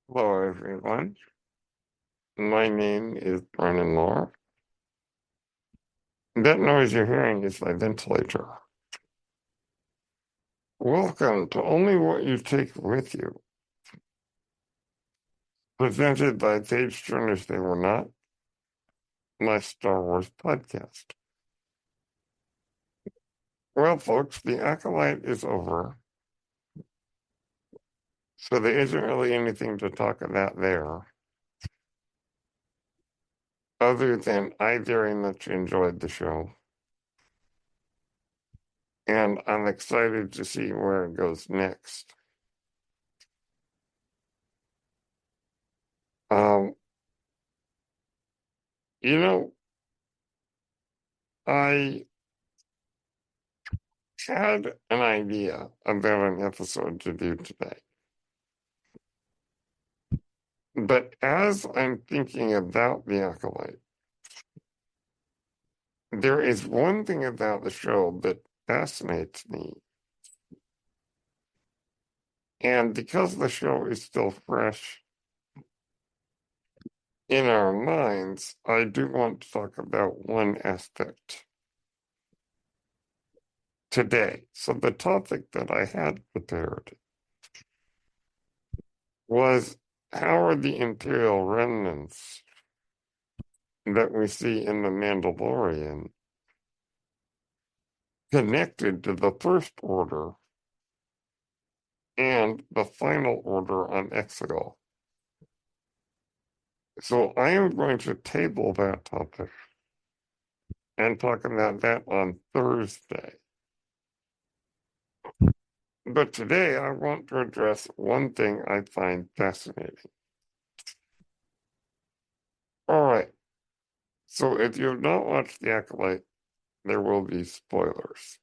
Hello, everyone. My name is Brennan. That noise you're hearing is my ventilator. Welcome to Only What You Take With You, presented by Page Turners They Were Not, my Star Wars podcast. Well, folks, the Acolyte is over, so there isn't really anything to talk about there, other than I very much enjoyed the show, and I'm excited to see where it goes next. Um, you know, I had an idea about an episode to do today. But as I'm thinking about the Acolyte, there is one thing about the show that fascinates me. And because the show is still fresh in our minds, I do want to talk about one aspect today. So the topic that I had prepared was, how are the Imperial remnants that we see in The Mandalorian connected to the First Order and the Final Order on Exegol? So I am going to table that topic and talk about that on Thursday. But today I want to address one thing I find fascinating. All right. So if you have not watched The Acolyte, there will be spoilers.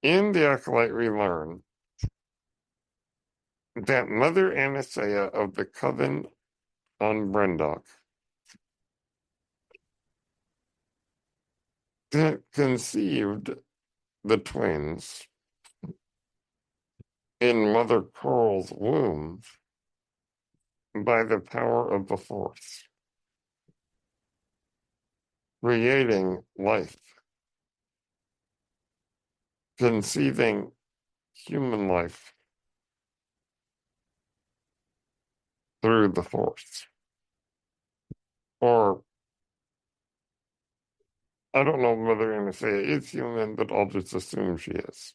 In The Acolyte, we learn that Mother Aniseya of the Coven on Brendok conceived the twins in Mother Coral's womb by the power of the Force, creating life, conceiving human life through the Force. Or, I don't know whether Anaseya is human, but I'll just assume she is.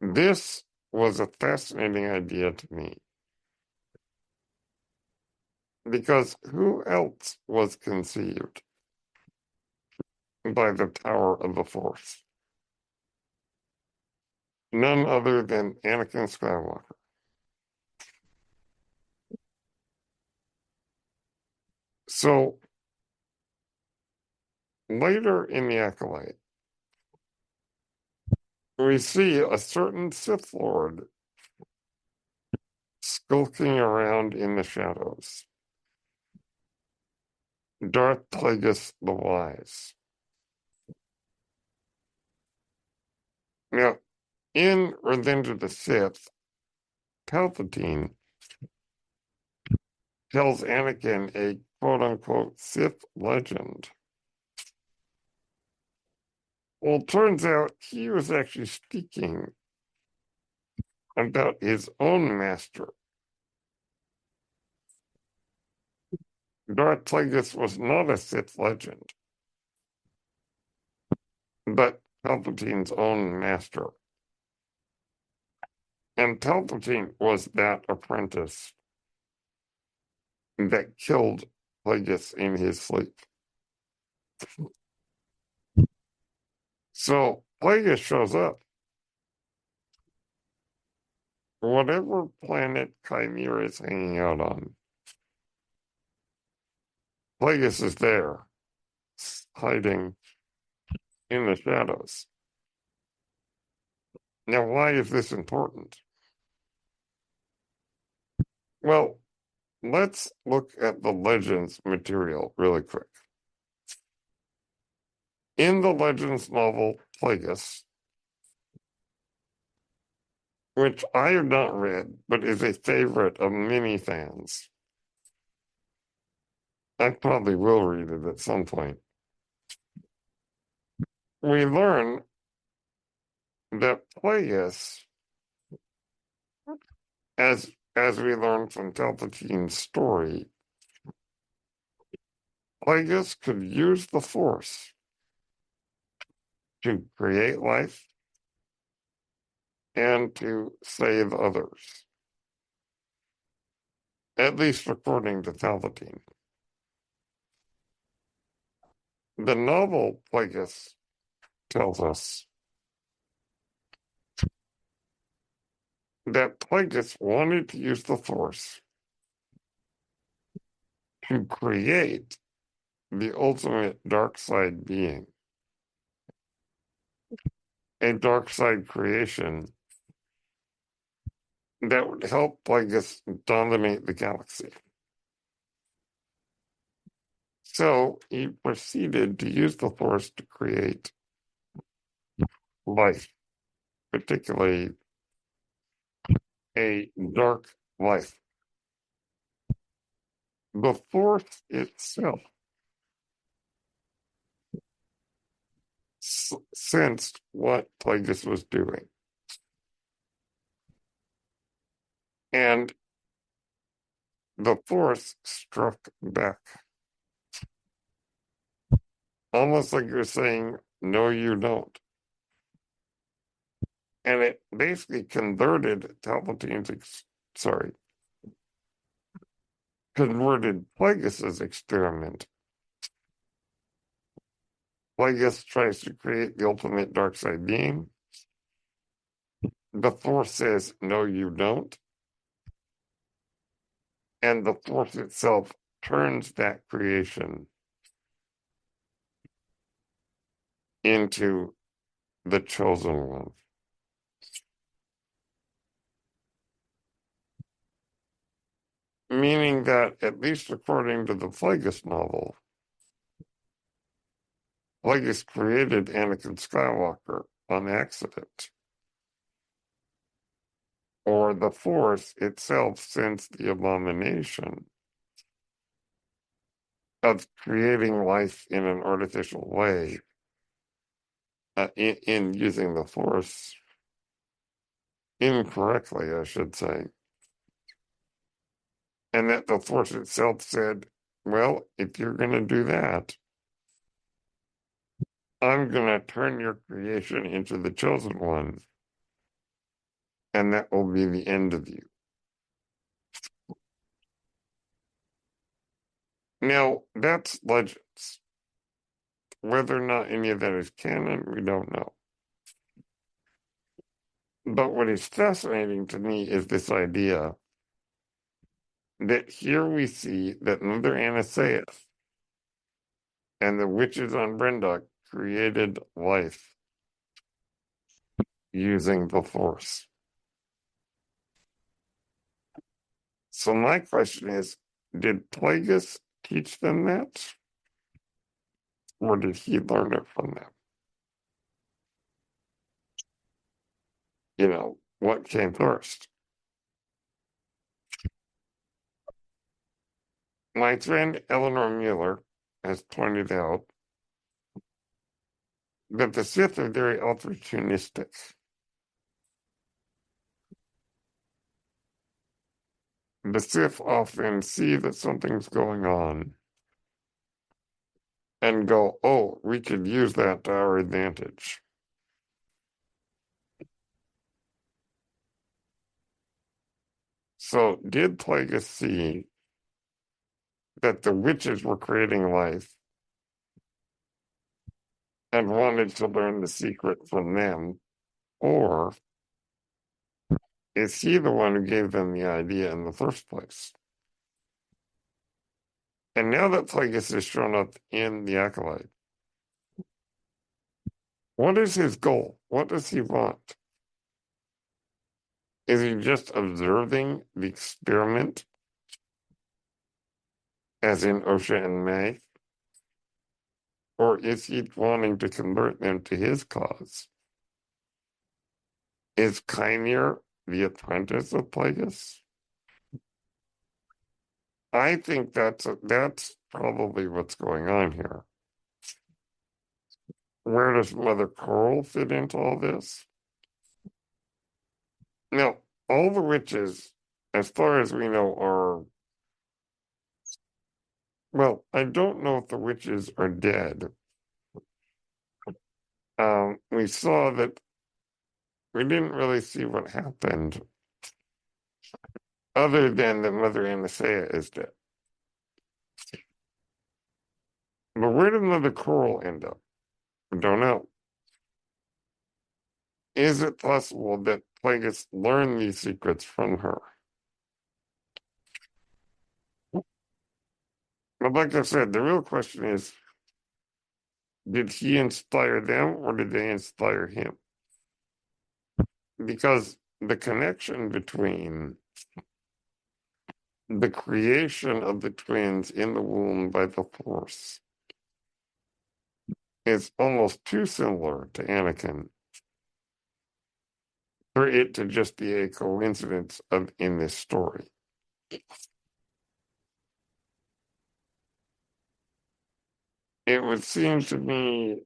This was a fascinating idea to me, because who else was conceived by the power of the Force? None other than Anakin Skywalker. So, later in The Acolyte, we see a certain Sith Lord skulking around in the shadows. Darth Plagueis the Wise. Now, in Revenge of the Sith, Palpatine tells Anakin a quote-unquote Sith legend. Well, it turns out he was actually speaking about his own master. Darth Plagueis was not a Sith legend, but Palpatine's own master. And Palpatine was that apprentice that killed Plagueis in his sleep. So Plagueis shows up. Whatever planet Chimera is hanging out on, Plagueis is there, hiding in the shadows. Now, why is this important? Well, let's look at the Legends material really quick. in the Legends novel Plagueis, which I have not read, but is a favorite of many fans. I probably will read it at some point. We learn that Plagueis, as we learn from Palpatine's story, Plagueis could use the Force to create life and to save others, at least according to Palpatine. The novel Plagueis tells us that Plagueis wanted to use the Force to create the ultimate dark side being, a dark side creation that would help Plagueis dominate the galaxy. So he proceeded to use the Force to create life, particularly a dark life. The Force itself sensed what Plagueis was doing. And the Force struck back. Almost like you're saying, no, you don't. And it basically converted Plagueis' experiment. Plagueis tries to create the ultimate dark side being. The Force says, no, you don't. And the Force itself turns that creation into the chosen one. Meaning that, at least according to the Plagueis novel, Plagueis created Anakin Skywalker on accident. Or the Force itself sensed the abomination of creating life in an artificial way, in using the Force incorrectly, I should say. And that the Force itself said, well, if you're going to do that, I'm going to turn your creation into the chosen one, and that will be the end of you. Now, that's Legends. Whether or not any of that is canon, we don't know. But what is fascinating to me is this idea that here we see that Mother Aniseya and the witches on Brendok created life using the Force. So my question is, did Plagueis teach them that? Or did he learn it from them? You know, what came first? My friend Eleanor Mueller has pointed out that the Sith are very opportunistic. The Sith often see that something's going on and go, oh, we could use that to our advantage. So did Plagueis see that the witches were creating life and wanted to learn the secret from them? Or is he the one who gave them the idea in the first place? And now that Plagueis has shown up in the Acolyte, what is his goal? What does he want? Is he just observing the experiment, as in Osha and Mae? Or is he wanting to convert them to his cause? Is Kynir the apprentice of Plagueis? I think that's probably what's going on here. Where does Mother Coral fit into all this? Now, all the witches, as far as we know, are, well, I don't know if the witches are dead. We saw that we didn't really see what happened, other than that Mother Aniseya is dead. But where did Mother Coral end up? I don't know. Is it possible that Plagueis learned these secrets from her? But like I said, the real question is, did he inspire them or did they inspire him? Because the connection between the creation of the twins in the womb by the Force is almost too similar to Anakin for it to just be a coincidence in this story. It would seem to me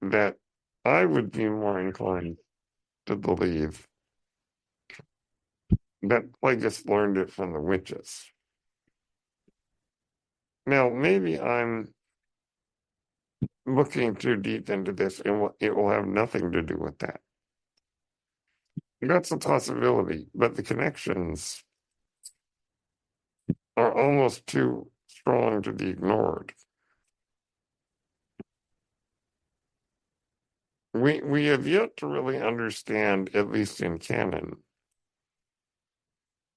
that I would be more inclined to believe that Plagueis learned it from the witches. Now, maybe I'm looking too deep into this and it will have nothing to do with that. That's a possibility, but the connections are almost too strong to be ignored. We have yet to really understand, at least in canon,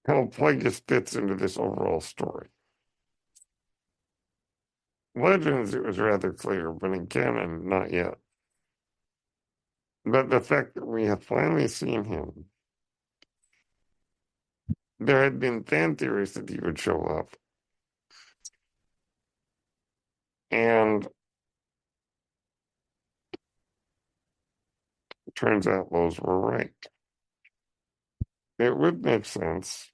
how Plagueis fits into this overall story. Legends, it was rather clear, but in canon, not yet. But the fact that we have finally seen him, there had been fan theories that he would show up. And it turns out those were right. It would make sense.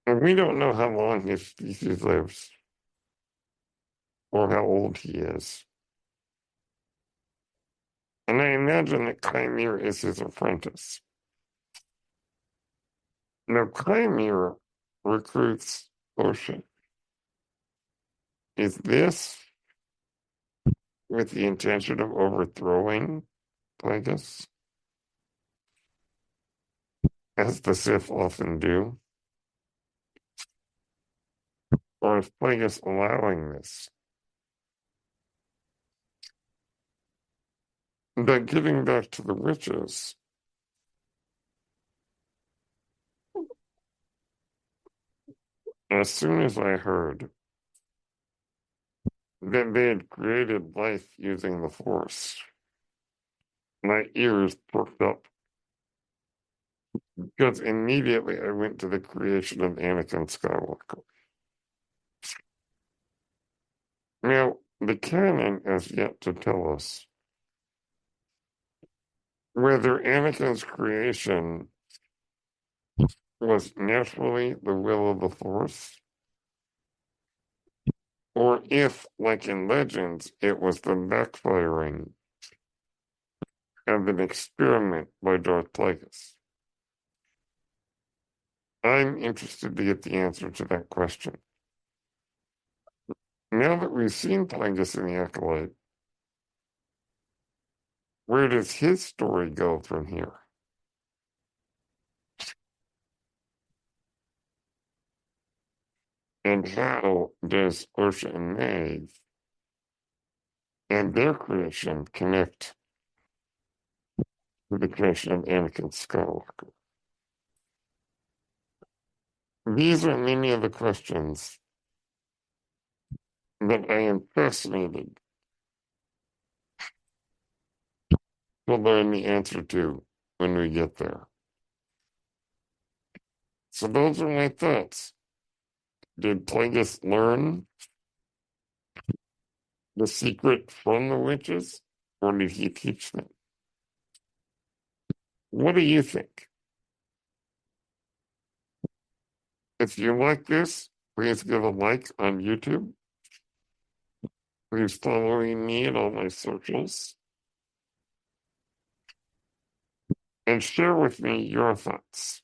And we don't know how long his species lives or how old he is. And I imagine that Kynir is his apprentice. Now, Kynir recruits Osha. Is this with the intention of overthrowing Plagueis, as the Sith often do? Or is Plagueis allowing this? But getting back to the witches, as soon as I heard that they had created life using the Force, my ears perked up because immediately I went to the creation of Anakin Skywalker. Now, the canon has yet to tell us whether Anakin's creation was naturally the will of the Force, or if, like in Legends, it was the backfiring of an experiment by Darth Plagueis. I'm interested to get the answer to that question. Now that we've seen Plagueis in the Acolyte, where does his story go from here? And how does Osha and Mae and their creation connect to the creation of Anakin Skywalker? These are many of the questions that I am fascinated to learn the answer to when we get there. So those are my thoughts. Did Plagueis learn the secret from the witches, or did he teach them? What do you think? If you like this, please give a like on YouTube. Please follow me at all my socials. And share with me your thoughts.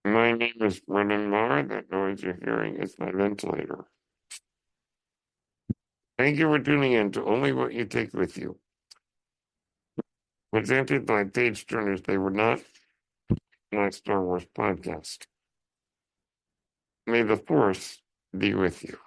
My name is Brennan Marr. That noise you're hearing is my ventilator. Thank you for tuning in to Only What You Take With You. Presented by Page Turners. They were not my Star Wars podcast. May the Force be with you.